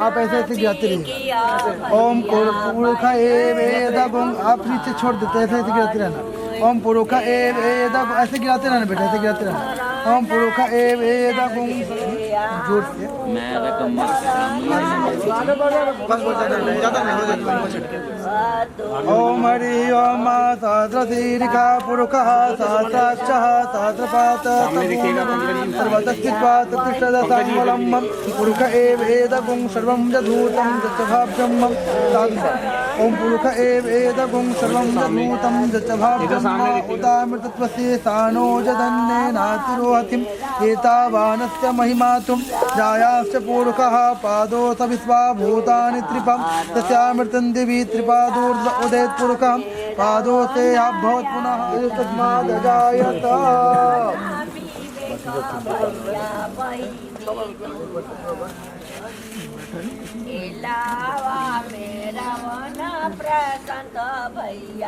आप ऐसे ऐसे गिराते रहिए। ओम पुरुखा ए वेदगुं, आप नीचे छोड़ देते ऐसे ऐसे गिराते रहना। ओम पुरुखा ए वेदगुं, ऐसे गिराते रहना बेटा, ऐसे गिराते रहना। ओम पुरुखा ए वेदगुं, जोर से। ओम हरि ओम सहस्रशीर्षा पुरुषः सहस्राक्षः सहस्रपातः सर्वतस्थित्वात् तिष्ठदसंवलम्बं पुरुष एव एदगुं सर्वं जधूतं जच्चभाव्यं ओम पुरुष एव एदगुं सर्वं जधूतं जच्चभाव्यं उदामृतत्वस्य सानो जधन्येनातिरोहतिं एतावानस्य महिमातुं जायाश्च पुरुषः पादोऽथ विश्वा भूतानि त्रिपं तस्यामृतं दिवि त्रिपादोर्ध उदेत् पुरुषः पादोऽस्ते अभवत् पुनः तस्मादजायत।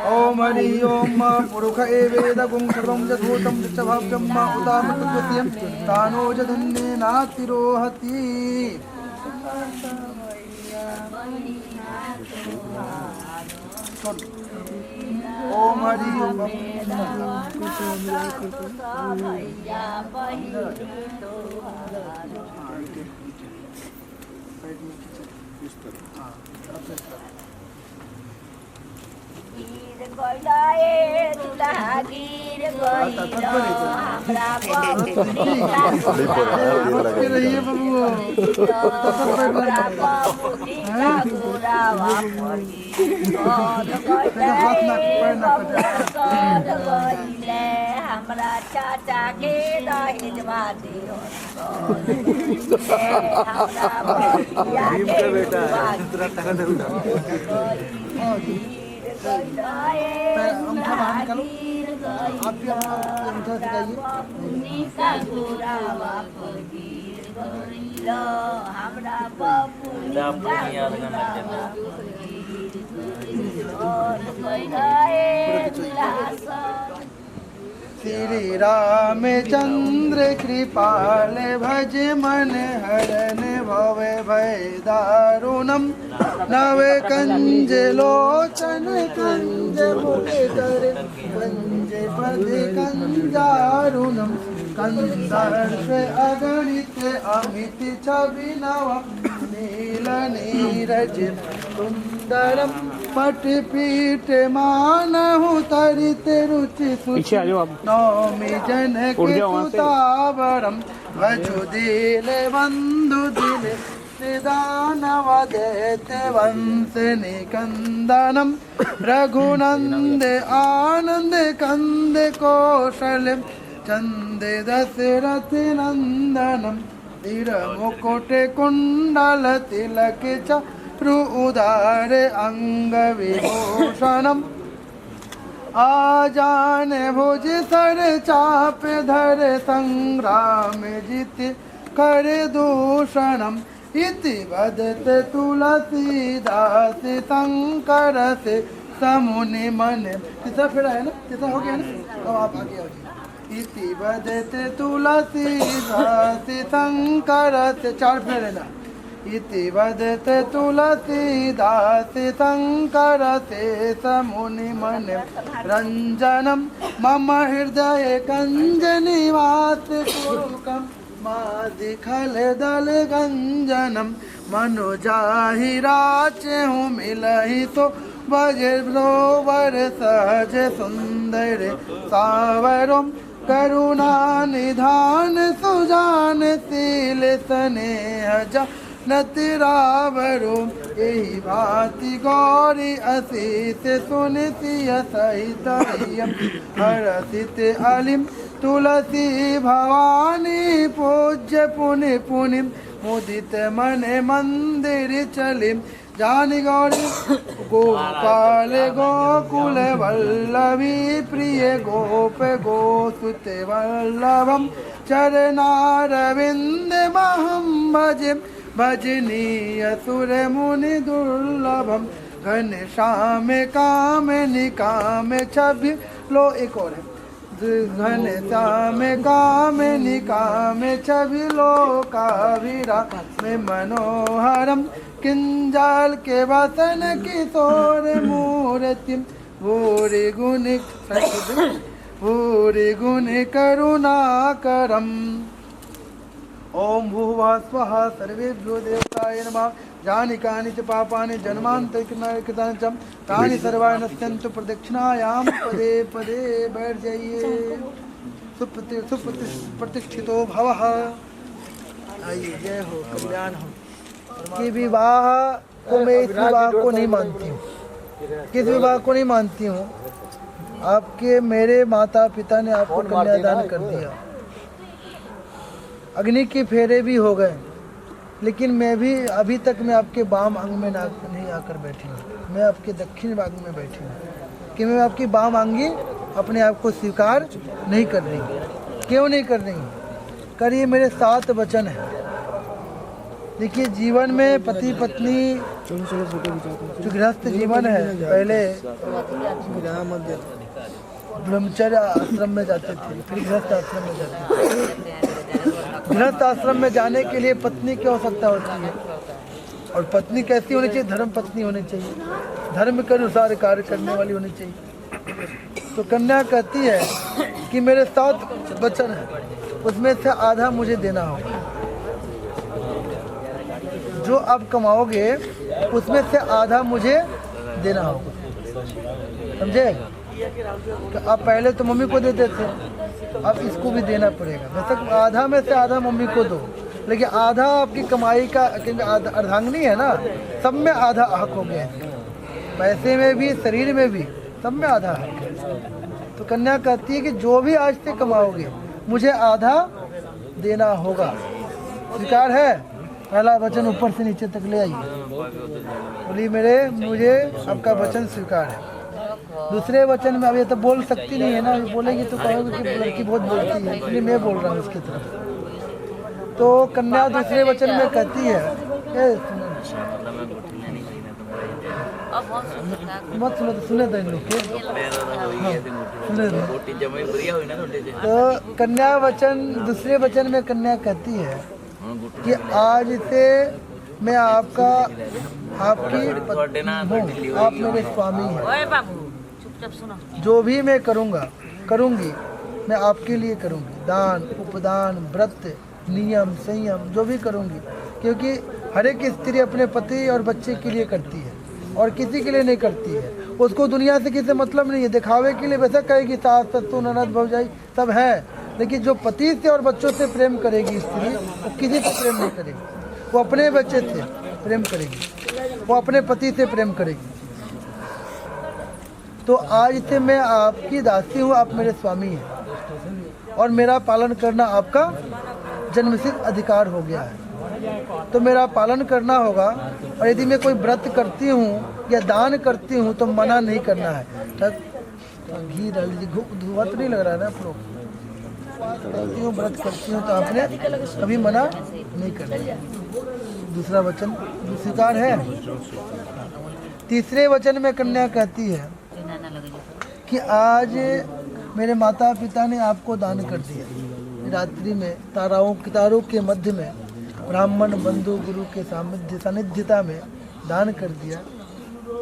ओम हरि ओम पुरुष एवेदगुं सर्वं जधूतं जच्चभाव्यं उदामृतत्वस्य तानो जधन्येनातिरोहति। ओम हरि ओम हमरा चाचा के दहेजवादी बेटा अंगूठा बाहर निकालो। आप भी अंगूठा श्री रामचंद्र कृपाल भज मन हरन भव भय दारुणम नव कंज लोचन कंज मुख कर कंज पद कंजारुणम कंदर्श अगणित अमित छवि नव नील नीरज सुंदरम पट पीठ मानहु तरित रुचि सुचि नौमि जनक सुतावरम भजु दिल बंधु दिल निदानव दैत्य वंश निकंदनम रघुनंद आनंद कंद कौशल चंद दशरथ नंदनम धीर मुकुट कुंडल तिलक चक्रु उदार अंग विभूषणम आजान भुज सर चाप धर संग्राम जित कर दूषणम इति वदत तुलसीदास शंकर से समुनि मन। तीसरा फेरा है ना, तीसरा हो गया ना, अब आप आगे आओ। इति वदत तुलसीदास शंकर से, चार फेरे ना। इति वदत तुलसीदास शंकर से समुनि मन रंजनम मम हृदय कंज निवास पुरुकम मादिखल दल गंजनम मनोजाहि राचे हूँ मिलहि तो बज वर सहज सुंदर सावरम करुणा निधान सुजान शील स्नेह जानत रावरो यही भांति गौरी असीत सुनितिय सहित हरसित अलिम तुलसी भवानी पूज्य पुनि पुनि मुदित मन मंदिर चलिम जानि गौरी गोपाल गोकुल वल्लभी प्रिय गोप गोसुत वल्लभम चरणारविंद महम भजे भजनीय सुर मुनि दुर्लभम घन श्याम काम निकाम छवि लो एक और है घन श्याम काम निकाम छवि लोकाभिरा में मनोहरम किंजल के वसन किशोर मूर्ति भूरि गुण करुणाकरम ओम भुवः स्वः सर्वेभ्यो देवताय नमः जानि कानि च पापानि जन्मान्तरकृतानि च तानि सर्वाणि नश्यन्तु प्रदक्षिणायां पदे पदे बैठ जाइए प्रतिष्ठितो भवः। आइए जय हो कल्याण हो। कि विवाह को मैं इस विवाह को नहीं मानती हूँ, किस विवाह को नहीं मानती हूँ। आपके मेरे माता पिता ने आपको कन्यादान कर दिया, अग्नि के फेरे भी हो गए, लेकिन मैं भी अभी तक मैं आपके वाम अंग में नहीं आकर बैठी हूँ, मैं आपके दक्षिण भाग में बैठी हूँ कि मैं आपकी वाम अंगी अपने आप को स्वीकार नहीं कर रही। क्यों नहीं कर रही? करिए मेरे 7 वचन हैं। देखिए जीवन में पति पत्नी जो गृहस्थ जीवन है, पहले ब्रह्मचर्य आश्रम में जाते थे, फिर गृहस्थ आश्रम में जाते थे। गृहस्थ आश्रम में जाने के लिए पत्नी की आवश्यकता होती है, और पत्नी कैसी होनी चाहिए? धर्म पत्नी होनी चाहिए, धर्म के अनुसार कार्य करने वाली होनी चाहिए। तो कन्या कहती है कि मेरे 7 वचन हैं, उसमें से आधा मुझे देना होगा। जो आप कमाओगे उसमें से आधा मुझे देना होगा, समझे? तो आप पहले तो मम्मी को देते थे, अब इसको भी देना पड़ेगा। बेशक आधा में से आधा मम्मी को दो, लेकिन आधा आपकी कमाई का, क्योंकि अर्धांगिनी है ना, सब में आधा हक हो गया है, पैसे में भी शरीर में भी सब में आधा हक है। तो कन्या कहती है कि जो भी आज से कमाओगे मुझे आधा देना होगा। स्वीकार है? पहला वचन ऊपर से नीचे तक ले आइए, बोलिए मुझे आपका वचन स्वीकार है। दूसरे वचन में, अब ये तो बोल सकती नहीं है ना, बोलेगी तो कहोगे कि लड़की बहुत बोलती है, इसलिए मैं बोल रहा हूँ उसकी तरफ। तो कन्या दूसरे वचन में कहती है, मत सुनो तो सुने दो इन लोग के, सुने दो। तो कन्या वचन, दूसरे वचन में कन्या कहती है कि आज से मैं आपकी पत्नी हूँ, आप मेरे स्वामी हैं। जो भी मैं करूँगी मैं आपके लिए करूँगी। दान, उपदान, व्रत, नियम, संयम जो भी करूँगी, क्योंकि हर एक स्त्री अपने पति और बच्चे के लिए करती है और किसी के लिए नहीं करती है। उसको दुनिया से किसी मतलब नहीं है, दिखावे के लिए वैसा कहेगी सास ससुर ननद भौजाई सब है, लेकिन जो पति से और बच्चों से प्रेम करेगी स्त्री, वो किसी से प्रेम नहीं करेगी। वो अपने बच्चे से प्रेम करेगी, वो अपने पति से प्रेम करेगी। तो आज से मैं आपकी दासी हूँ, आप मेरे स्वामी हैं, और मेरा पालन करना आपका जन्मसिद्ध अधिकार हो गया है। तो मेरा पालन करना होगा, और यदि मैं कोई व्रत करती हूँ या दान करती हूँ तो मना नहीं करना है। घी डाल दीजिए, धुआं तो नहीं लग रहा है ना आप लोग? करती हूँ, व्रत करती हूँ तो आपने कभी मना नहीं करना। दूसरा वचन स्वीकार है। तीसरे वचन में कन्या कहती है कि आज मेरे माता पिता ने आपको दान कर दिया, रात्रि में तारों के मध्य में ब्राह्मण बंधु गुरु के सानिध्यता में दान कर दिया,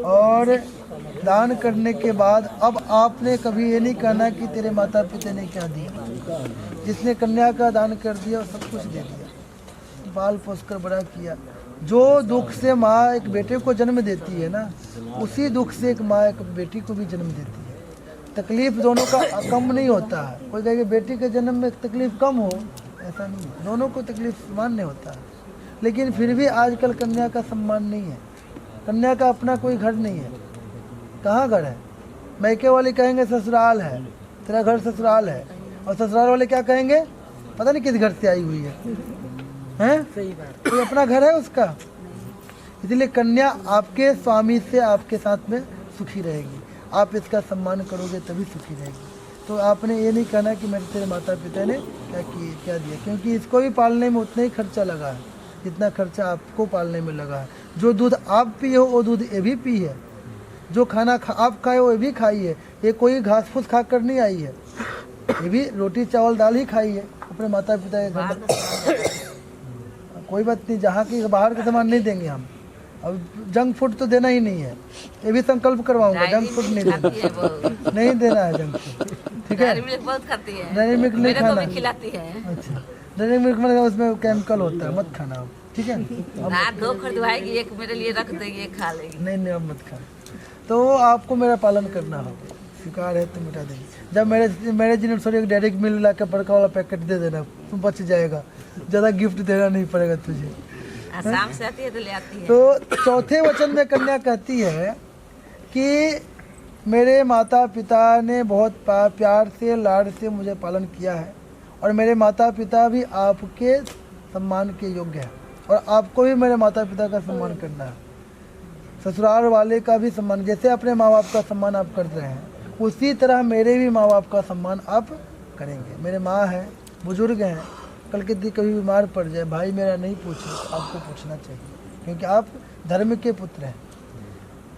और दान करने के बाद अब आपने कभी ये नहीं कहना कि तेरे माता पिता ने क्या दिया। जिसने कन्या का दान कर दिया सब कुछ दे दिया, बाल पोस कर बड़ा किया। जो दुख से माँ एक बेटे को जन्म देती है ना, उसी दुख से एक माँ एक बेटी को भी जन्म देती है। तकलीफ दोनों का कम नहीं होता है। कोई कहेगा बेटी के जन्म में तकलीफ कम हो, ऐसा नहीं है, दोनों को तकलीफ समान होता है। लेकिन फिर भी आजकल कन्या का सम्मान नहीं है, कन्या का अपना कोई घर नहीं है। कहाँ घर है? मैके वाले कहेंगे ससुराल है, तेरा घर ससुराल है, और ससुराल वाले क्या कहेंगे, पता नहीं किस घर से आई हुई है, हैं? सही बात। कोई अपना घर है उसका। इसलिए कन्या आपके स्वामी से आपके साथ में सुखी रहेगी, आप इसका सम्मान करोगे तभी सुखी रहेगी। तो आपने ये नहीं कहना कि मेरे तेरे माता पिता ने क्या दिया, क्योंकि इसको भी पालने में उतना ही खर्चा लगा है जितना खर्चा आपको पालने में लगा है। जो दूध आप पिए हो वो दूध ये भी पी है, जो खाना आप खाए हो ये भी खाई है। ये कोई घास फूस खा कर नहीं आई है, ये भी रोटी चावल दाल ही खाई है अपने माता पिता के घर में। कोई बात नहीं, जहाँ की बाहर का सामान नहीं देंगे हम। अब जंक फूड तो देना ही नहीं है, ये भी संकल्प करवाऊंगा, जंक फूड नहीं देना, नहीं देना है जंक फूड, ठीक है? डेयरी मिल्क बहुत खाती है, डेयरी मिल्क नहीं मेरे को खाना। भी खिलाती है। अच्छा, डेयरी मिल्क में उसमें केमिकल होता है, मत खाना आप, ठीक है? रात 2 खरीदवाएगी, एक मेरे लिए रख देगी, एक खा लेगी। नहीं अब मत खाना। तो आपको मेरा पालन करना होगा, स्वीकार है तो मिटा देंगे। जब मेरे जिन सॉरी एक डायरेक्ट मिल ला के बड़का वाला पैकेट दे देना, तुम बच जाएगा, ज़्यादा गिफ्ट देना नहीं पड़ेगा तुझे। शाम से आती है तो ले आती है। तो चौथे वचन में कन्या कहती है कि मेरे माता पिता ने बहुत प्यार से लाड से मुझे पालन किया है, और मेरे माता पिता भी आपके सम्मान के योग्य हैं, और आपको भी मेरे माता पिता का सम्मान करना है। ससुराल वाले का भी सम्मान, जैसे अपने माँ बाप का सम्मान आप कर रहे हैं, उसी तरह मेरे भी माँ बाप का सम्मान आप करेंगे। मेरे माँ हैं, बुजुर्ग हैं, कल के दिन कभी बीमार पड़ जाए, भाई मेरा नहीं पूछे तो आपको पूछना चाहिए, क्योंकि आप धर्म के पुत्र हैं।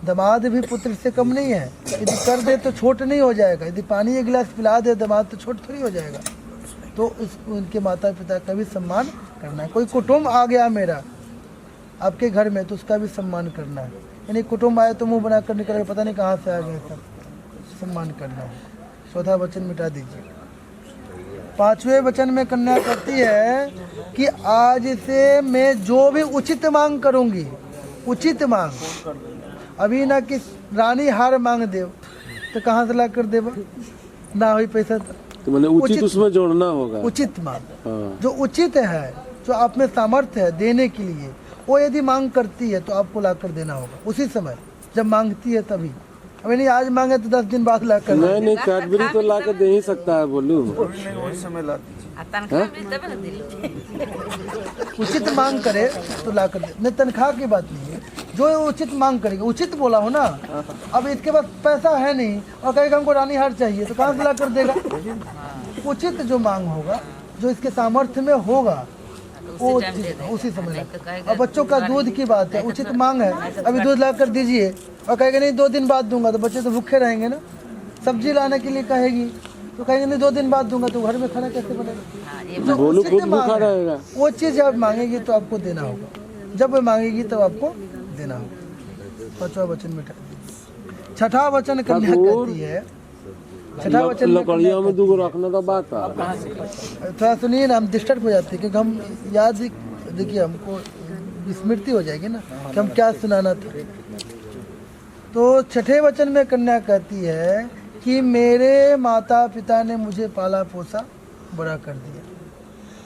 दामाद भी पुत्र से कम नहीं है, यदि कर दे तो छोट नहीं हो जाएगा, यदि पानी एक गिलास पिला दे दामाद तो छोट थोड़ी हो जाएगा। तो उनके माता पिता का भी सम्मान करना है। कोई कुटुंब आ गया मेरा आपके घर में तो उसका भी सम्मान करना है, यानी कुटुंब आए तो मुंह बनाकर निकल गए, पता नहीं कहाँ से आ गए, सब सम्मान करना है। चौथा वचन मिटा दीजिए। पांचवें वचन में कन्या कहती है कि आज से मैं जो भी उचित मांग करूंगी, उचित मांग, अभी ना कि रानी हार मांग दे तो कहाँ से ला कर देव, ना हुई पैसा तो मैंने उचित उसमें जोड़ना होगा। उचित मांग, हाँ। जो उचित है, जो आप में सामर्थ्य है देने के लिए, वो यदि मांग करती है तो आपको ला कर देना होगा उसी समय जब मांगती है तभी। अभी नहीं आज मांगे तो 10 दिन बाद ला कर, नहीं कैडबरी तो ला कर दे ही सकता है, बोलूं तनख्वाह भी तब ना दिलो। उचित मांग करे तो ला कर दे, नहीं तनख्वाह की बात नहीं है, जो उचित मांग करेगा, उचित बोला हो ना। अब इसके पास पैसा है नहीं और कहेगा हमको रानी हार चाहिए तो कहाँ से ला कर देगा? उचित जो मांग होगा, जो इसके सामर्थ्य में होगा, वो उसी समय ला। अब बच्चों का दूध की बात है, उचित मांग है, अभी दूध ला कर दीजिए और कहेगा नहीं 2 दिन बाद दूंगा, तो बच्चे तो भूखे रहेंगे ना। सब्जी लाने के लिए कहेगी तो कहेंगे नहीं 2 दिन बाद दूंगा, तो घर में खाना कैसे बनेगा? जो उचित मांग है, वो चीज़ जब मांगेगी तो आपको देना होगा, जब वो मांगेगी तब आपको देना होगा। 5वां वचन मिटा दीजिए। 6ठा वचन कन्या कहती है, 6ठा वचन लकड़ियों में 2 रखने का बात है। थोड़ा सुनिए ना, हम डिस्टर्ब हो जाते हैं क्योंकि हम याद, देखिए हमको स्मृति हो जाएगी ना कि हम क्या सुनाना था। तो 6ठे वचन में कन्या कहती है कि मेरे माता पिता ने मुझे पाला पोसा बड़ा कर दिया।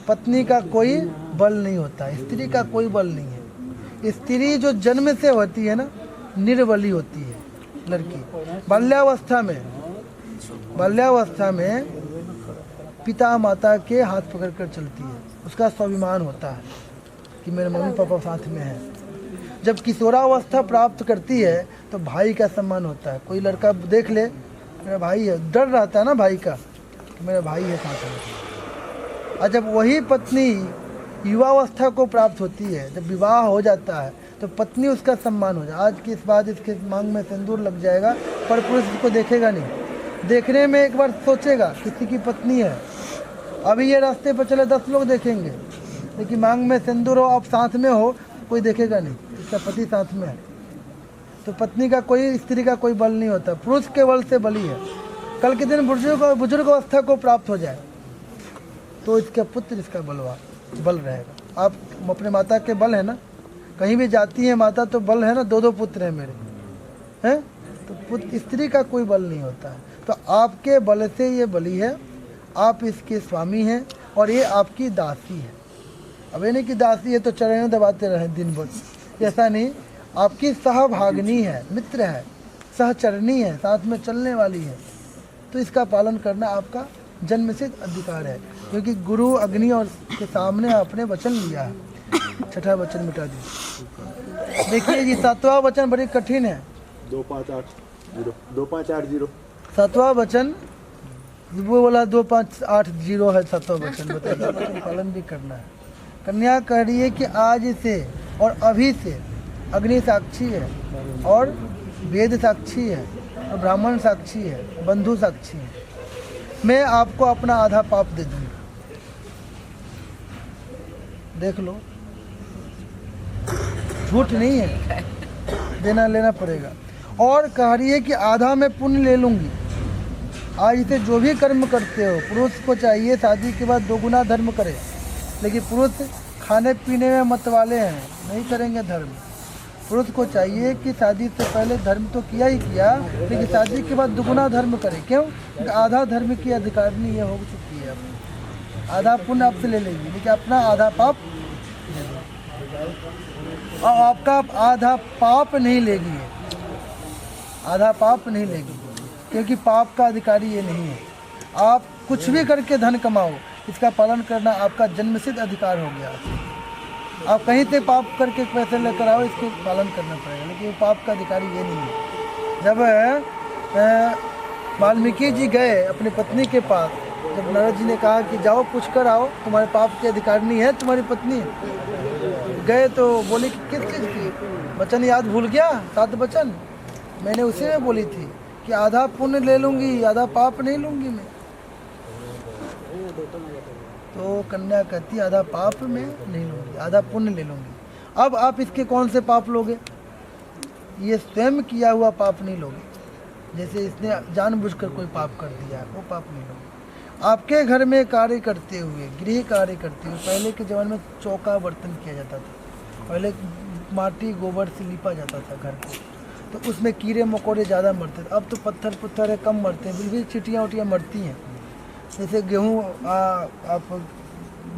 पत्नी का कोई बल नहीं होता, स्त्री का कोई बल नहीं है। स्त्री जो जन्म से होती है ना, निर्बली होती है लड़की। बाल्यावस्था में पिता माता के हाथ पकड़कर चलती है, उसका स्वाभिमान होता है कि मेरे मम्मी पापा साथ में हैं। जब किशोरावस्था प्राप्त करती है तो भाई का सम्मान होता है। कोई लड़का देख ले मेरा भाई है, डर रहता है ना भाई का कि मेरा भाई है साथ में। और जब वही पत्नी युवावस्था को प्राप्त होती है, जब विवाह हो जाता है तो पत्नी उसका सम्मान हो जाए। आज की इस बात इसके मांग में सिंदूर लग जाएगा, पर पुरुष इसको देखेगा नहीं। देखने में एक बार सोचेगा किसी की पत्नी है, अभी ये रास्ते पर चले 10 लोग देखेंगे, लेकिन मांग में सिंदूर हो, आप साथ में हो, कोई देखेगा नहीं इसका पति साथ में है। तो पत्नी का कोई, स्त्री का कोई बल नहीं होता, पुरुष के बल से बली है। कल के दिन बुजुर्ग अवस्था को प्राप्त हो जाए तो इसका पुत्र इसका बल रहेगा। आप अपने माता के बल है ना, कहीं भी जाती है माता तो बल है ना, 2-2 पुत्र हैं मेरे, हैं तो पुत्र, स्त्री का कोई बल नहीं होता है। तो आपके बल से ये बलि है, आप इसके स्वामी हैं और ये आपकी दासी है। अब ये नहीं कि दासी है तो चरणों दबाते रहे दिन भर, ऐसा नहीं। आपकी सहभागिनी है, मित्र है, सहचरणी है, साथ में चलने वाली है, तो इसका पालन करना आपका जन्मसिद्ध अधिकार है, क्योंकि गुरु अग्नि और के सामने आपने वचन लिया है। छठा वचन मिटा दिया। देखिए जी, सातवां वचन बड़ी कठिन है। 2580 सातवां वचन वो वाला 2580 है सातवां वचन, बताइए पालन भी करना है। कन्या कह रही है कि आज से और अभी से अग्नि साक्षी है और वेद साक्षी है और ब्राह्मण साक्षी है, बंधु साक्षी है, मैं आपको अपना आधा पाप दे दूंगी। देख लो, झूठ नहीं है, देना लेना पड़ेगा। और कह रही है कि आधा मैं पुण्य ले लूंगी। आज से जो भी कर्म करते हो, पुरुष को चाहिए शादी के बाद 2 गुना धर्म करे, लेकिन पुरुष खाने पीने में मतवाले हैं, नहीं करेंगे धर्म। पुरुष को चाहिए कि शादी से पहले धर्म तो किया ही किया, लेकिन शादी के बाद 2 गुना धर्म करे। क्यों? आधा धर्म की अधिकारिणी ये हो चुकी है, आधा पुण्य आपसे ले लेगी, लेकिन अपना आधा पाप ले लेगी। और आपका आधा पाप नहीं लेगी, आधा पाप नहीं लेगी, क्योंकि पाप का अधिकारी ये नहीं है। आप कुछ भी करके धन कमाओ, इसका पालन करना आपका जन्मसिद्ध अधिकार हो गया। आप कहीं से पाप करके पैसे लेकर आओ, इसको पालन करना पड़ेगा, लेकिन पाप का अधिकारी ये नहीं है। जब वाल्मीकि जी गए अपनी पत्नी के पास, जब नारद जी ने कहा कि जाओ पूछ कर आओ, तुम्हारे पाप के अधिकारिणी है तुम्हारी पत्नी, गए तो बोली कि किस चीज़ की वचन याद भूल गया? 7 वचन मैंने उसी में बोली थी कि आधा पुण्य ले लूँगी, आधा पाप नहीं लूँगी मैं। तो कन्या कहती आधा पाप में नहीं लूँगी, आधा पुण्य ले लूँगी। अब आप इसके कौन से पाप लोगे? ये स्वयं किया हुआ पाप नहीं लोगे। जैसे इसने जानबूझकर कोई पाप कर दिया, वो पाप नहीं लोगे। आपके घर में कार्य करते हुए, गृह कार्य करते हुए, पहले के ज़माने में चौका बर्तन किया जाता था, पहले माटी गोबर से लिपा जाता था घर को, तो उसमें कीड़े मकोड़े ज़्यादा मरते थे। अब तो पत्थर पुत्थर है, कम मरते हैं, फिर भी चिटियाँ उटियाँ मरती हैं। जैसे गेहूँ आप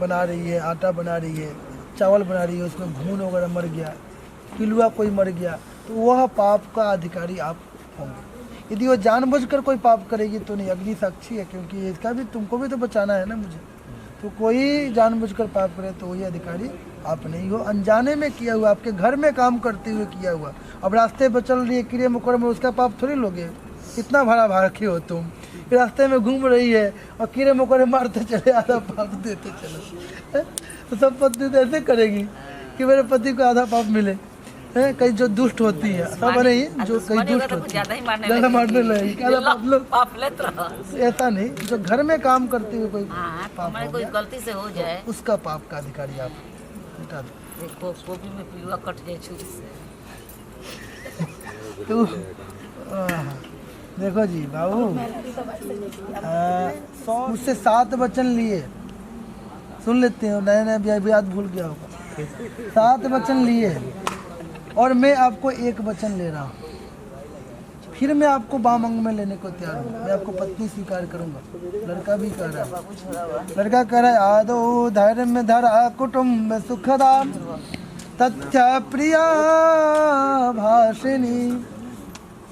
बना रही है, आटा बना रही है, चावल बना रही है, उसमें घून वगैरह मर गया, पिलुआ कोई मर गया, तो वह पाप का अधिकारी आप होंगे। यदि वो जानबूझकर कोई पाप करेगी तो नहीं, अग्नि साक्षी है, क्योंकि इसका भी तुमको भी तो बचाना है ना मुझे। तो कोई जानबूझकर पाप करे तो वही अधिकारी आप नहीं हो। अनजाने में किया हुआ, आपके घर में काम करते हुए किया हुआ, अब रास्ते पर चल रही है कीड़े मकोड़े में, उसका पाप थोड़ी लोगे? इतना भाड़ा भाड़े हो तुम, रास्ते में घूम रही है और कीड़े मकोड़े मारते चले, आधा पाप देते चलो। तो सब पत्नी तो ऐसे करेगी कि मेरे पति को आधा पाप मिले। कई जो दुष्ट होती है, सब नहीं, जो कई दुष्ट होती है ज़्यादा मारने लगेगी, ऐसा नहीं। जो घर में काम करते हुए कोई पाप हो कोई गया, गलती से हो जाए, उसका पाप का अधिकारी आप मिटा दो। देखो गोभी में पिलुआ कट जाए छुरी से। तो देखो जी बाबू, मुझसे 7 वचन लिए, सुन लेते हो, नए नए भी याद भूल गया होगा। 7 वचन लिए और मैं आपको 1 वचन ले रहा हूँ, फिर मैं आपको बामंग में लेने को तैयार हूँ, मैं आपको पत्नी स्वीकार करूँगा। लड़का भी कह रहा है, लड़का कह रहा है आदो धर्म धरा कुटुम्ब सुखदाम तथ्य प्रिया भाषिणी।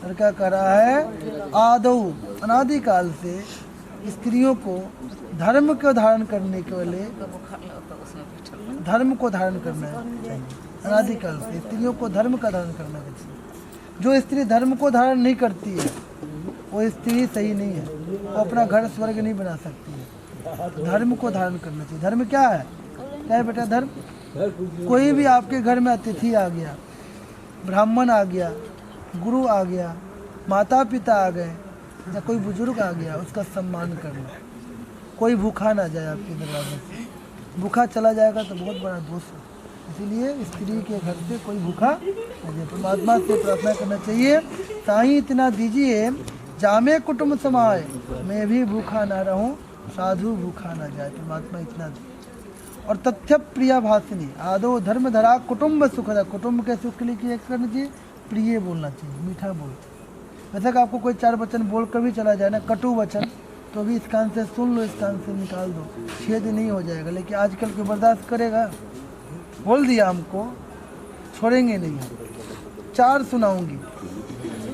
लड़का कह रहा है आदो, अनादिकाल से स्त्रियों को धर्म को धारण करने के लिए, धर्म को धारण करना चाहिए। अनादिकाल से स्त्रियों को धर्म का धारण करना चाहिए। जो स्त्री धर्म को धारण नहीं करती है वो स्त्री सही नहीं है, वो अपना घर स्वर्ग नहीं बना सकती है। धर्म को धारण करना चाहिए। धर्म क्या है? क्या है बेटा धर्म? कोई भी आपके घर में अतिथि आ गया, ब्राह्मण आ गया, गुरु आ गया, माता पिता आ गए या कोई बुजुर्ग आ गया, उसका सम्मान करना। कोई भूखा ना जाए आपके दरवाजे से, भूखा चला जाएगा तो बहुत बड़ा दोष है। इसीलिए स्त्री के घर से कोई भूखा नहीं। परमात्मा से प्रार्थना करना चाहिए, साईं इतना दीजिए जामे कुटुंब समाए, मैं भी भूखा ना रहूं, साधु भूखा ना जाए। परमात्मा इतना दे। और तथ्य प्रिया भाषिनी, आदो धर्म धरा कुटुंब सुखदा, कुटुंब के सुख के लिए क्या करना चाहिए? प्रिय बोलना चाहिए, मीठा बोलते। वैसे कि आपको कोई 4 वचन बोल कर भी चला जाए ना, कटु वचन, तो भी इस कान से सुन लो, इस कान से निकाल दो, छेद नहीं हो जाएगा। लेकिन आजकल कोई बर्दाश्त करेगा? बोल दिया हमको, छोड़ेंगे नहीं हम, 4 सुनाऊंगी,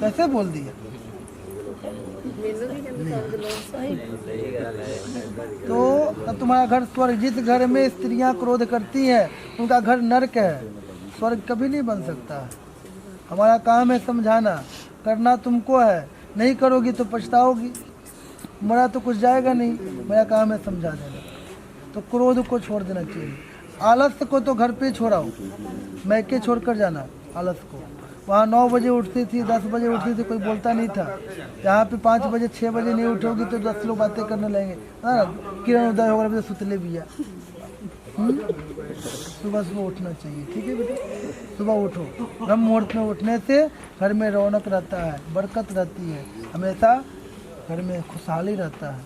कैसे बोल दिया। तो अब तुम्हारा घर स्वर्ग, जिस घर में स्त्रियां क्रोध करती हैं उनका घर नरक है, स्वर्ग कभी नहीं बन सकता। हमारा काम है समझाना, करना तुमको है, नहीं करोगी तो पछताओगी, मरा तो कुछ जाएगा नहीं, मेरा काम है समझा देना। तो क्रोध को छोड़ देना चाहिए। आलस को तो घर पे छोड़ाओ, मैके छोड़ कर जाना आलस को। वहाँ 9 बजे उठती थी, 10 बजे उठती थी, कोई बोलता नहीं था। यहाँ पे 5 बजे 6 बजे नहीं उठोगी तो 10 लोग बातें करने लगेंगे, हाँ किरण उदय होगा तो सुतले भैया। सुबह सुबह उठना चाहिए, ठीक है बेटा, सुबह उठो। ब्रह्म मुहूर्त में उठने से घर में रौनक रहता है, बरकत रहती है, हमेशा घर में खुशहाली रहता है।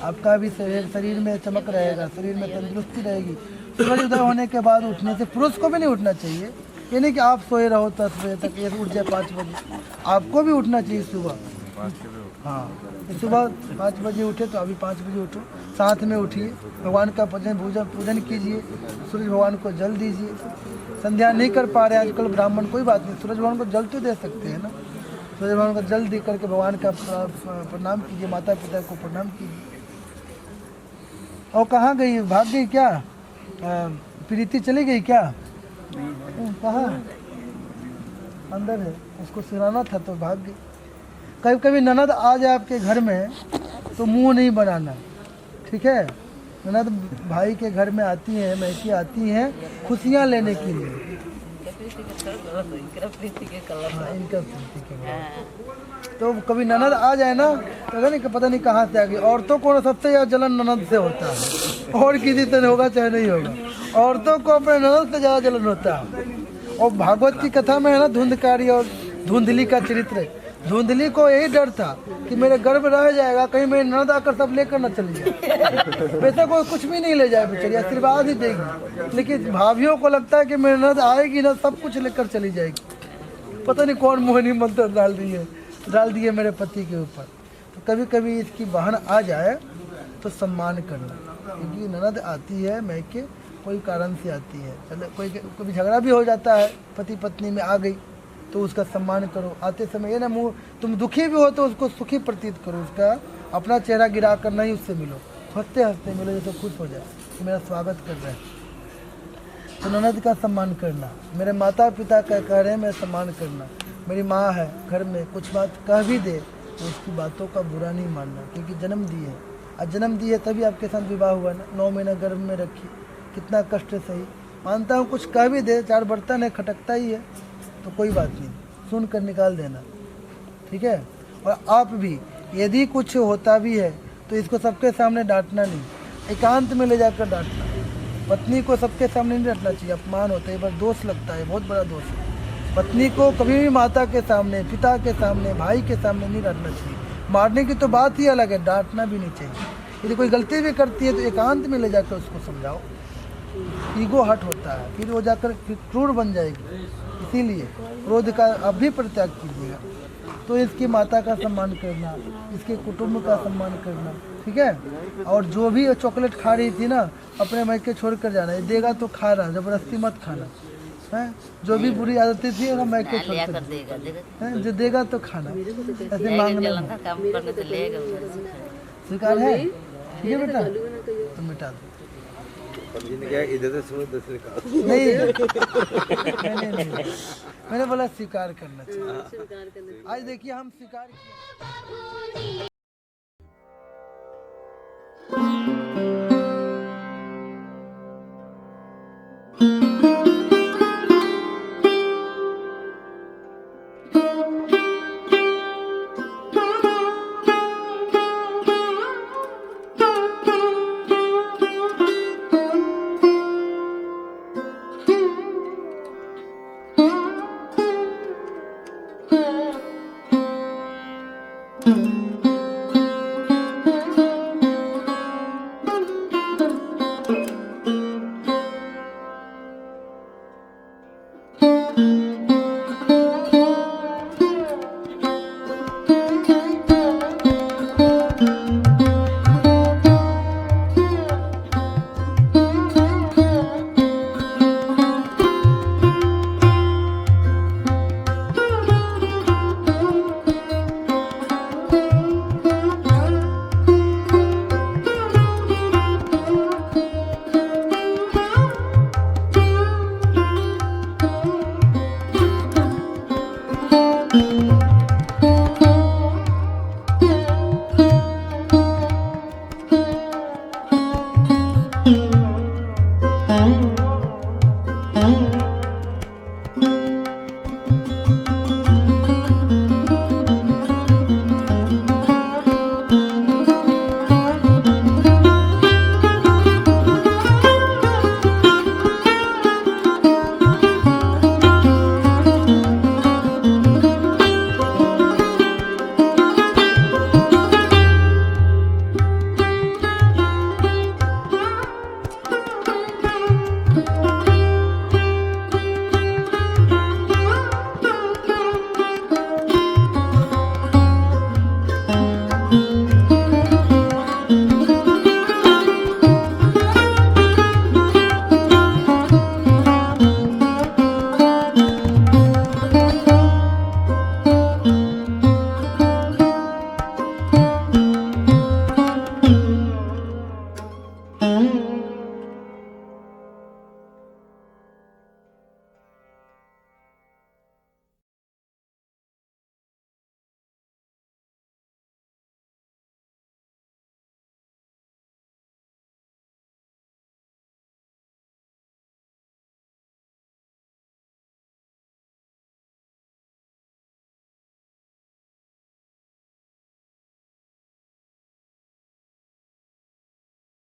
आपका भी शरीर में चमक रहेगा, शरीर में तंदुरुस्ती रहेगी। सूरज उदय होने के बाद उठने से, पुरुष को भी नहीं उठना चाहिए, ये नहीं कि आप सोए रहो 10 बजे तक, ये उठ जाए 5 बजे, आपको भी उठना चाहिए सुबह। हाँ, तो सुबह 5 बजे उठे तो अभी 5 बजे उठो, साथ में उठिए, भगवान का पूजन कीजिए, सूरज भगवान को जल दीजिए। संध्या नहीं कर पा रहे आजकल ब्राह्मण, कोई बात नहीं, सूरज भगवान को जल तो दे सकते हैं ना, सूरज भगवान को जल दे करके भगवान का प्रणाम कीजिए, माता पिता को प्रणाम कीजिए। और कहाँ गई, भाग गई क्या? प्रीति चली गई क्या? कहाँ? अंदर है, उसको सिराना था तो भाग गई। कभी कभी ननद आ जाए आपके घर में तो मुंह नहीं बनाना, ठीक है। ननद भाई के घर में आती हैं, मैसी आती हैं खुशियाँ लेने के लिए। हाँ, इनका प्रीति के तो कभी ननद आ जाए ना तो नहीं, पता नहीं कहाँ से आ गई। औरतों को सबसे ज़्यादा जलन ननद से होता है, और किसी से होगा चाहे नहीं होगा, औरतों को अपने ननद से ज़्यादा जलन होता है। और भागवत की कथा में है ना, धुंधकारी और धुंधली का चरित्र। धुंधली को यही डर था कि मेरे गर्भ रह जाएगा, कहीं मेरी ननद आकर सब लेकर न चली जाए। वैसे कोई कुछ भी नहीं ले जाए बेचारी, आशीर्वाद ही देगी। लेकिन भाभियों को लगता है कि मेरी ननद आएगी ना, सब कुछ लेकर चली जाएगी। पता नहीं कौन मोहिनी मंत्र डाल दिए मेरे पति के ऊपर। तो कभी कभी इसकी बहन आ जाए तो सम्मान करना, क्योंकि ननद आती है मैके कोई कारण से आती है। चलो कोई झगड़ा भी हो जाता है, पति पत्नी में आ गई तो उसका सम्मान करो। आते समय ये ना मुँह, तुम दुखी भी हो तो उसको सुखी प्रतीत करो, उसका अपना चेहरा गिरा कर नहीं उससे मिलो, हंसते हंसते मिलो जैसे खुश हो जाए कि मेरा स्वागत कर रहे हैं। तो ननद का सम्मान करना, मेरे माता पिता का कह रहे हैं मैं सम्मान करना। मेरी माँ है घर में, कुछ बात कह भी दे तो उसकी बातों का बुरा नहीं मानना, क्योंकि जन्म दी है, आज जन्म दी है तभी आपके साथ विवाह हुआ ना। 9 महीना गर्भ में रखी, कितना कष्ट है सही। मानता हूँ कुछ कह भी दे, 4 बर्तन है, खटकता ही है, तो कोई बात नहीं, सुन कर निकाल देना, ठीक है। और आप भी यदि कुछ होता भी है तो इसको सबके सामने डांटना नहीं, एकांत में ले जाकर डांटना। पत्नी को सबके सामने नहीं डांटना चाहिए, अपमान होता है, बस दोष लगता है, बहुत बड़ा दोष है। पत्नी को कभी भी माता के सामने, पिता के सामने, भाई के सामने नहीं डांटना चाहिए। मारने की तो बात ही अलग है, डांटना भी नहीं चाहिए। यदि कोई गलती भी करती है तो एकांत में ले जाकर उसको समझाओ, ईगो हट होता है, फिर वो जाकर फिर क्रूर बन जाएगी। इसीलिए क्रोध का आप भी परित्याग कीजिएगा। तो इसकी माता का सम्मान करना, इसके कुटुंब का सम्मान करना, ठीक है। और जो भी चॉकलेट खा रही थी ना, अपने मैके छोड़ कर जाना, देगा तो खाना, जबरदस्ती मत खाना है। जो भी बुरी आदतें थी ना मैके छोड़ कर देगा, जो देगा तो खाना, ऐसे मांगना स्वीकार है, ठीक है बेटा, तो मिटा दो। इधर से नहीं, मैंने बोला स्वीकार करना चाहिए। आज देखिए हम स्वीकार किया।